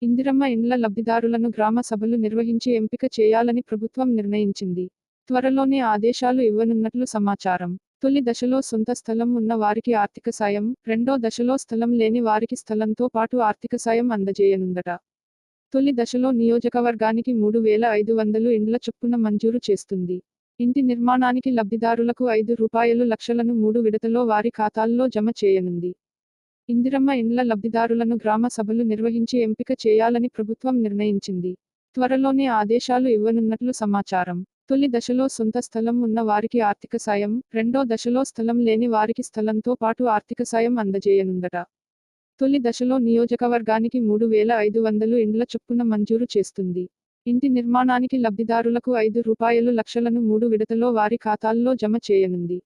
ఇందిరమ్మ ఇండ్ల లబ్ధిదారులను గ్రామ సభలు నిర్వహించి ఎంపిక చేయాలని ప్రభుత్వం నిర్ణయించింది. త్వరలోనే ఆదేశాలు ఇవ్వనున్నట్లు సమాచారం. తొలి దశలో సొంత స్థలం ఉన్న వారికి ఆర్థిక సాయం, రెండో దశలో స్థలం లేని వారికి స్థలంతో పాటు ఆర్థిక సాయం అందజేయనుందట. తొలి దశలో నియోజకవర్గానికి 3,500 ఇండ్ల చొప్పున మంజూరు చేస్తుంది. ఇంటి నిర్మాణానికి లబ్ధిదారులకు రూ. 5 లక్షలను 3 విడతలో వారి ఖాతాల్లో జమ చేయనుంది. ఇందిరమ్మ ఇండ్ల లబ్ధిదారులను గ్రామ సభలు నిర్వహించి ఎంపిక చేయాలని ప్రభుత్వం నిర్ణయించింది. త్వరలోనే ఆదేశాలు ఇవ్వనున్నట్లు సమాచారం. తొలి దశలో సొంత స్థలం ఉన్న వారికి ఆర్థిక సాయం, రెండో దశలో స్థలం లేని వారికి స్థలంతో పాటు ఆర్థిక సాయం అందజేయనుందట. తొలి దశలో నియోజకవర్గానికి 3,500 ఇండ్ల చొప్పున మంజూరు చేస్తుంది. ఇంటి నిర్మాణానికి లబ్ధిదారులకు రూ. 5 లక్షలను 3 విడతలో వారి ఖాతాల్లో జమ చేయనుంది.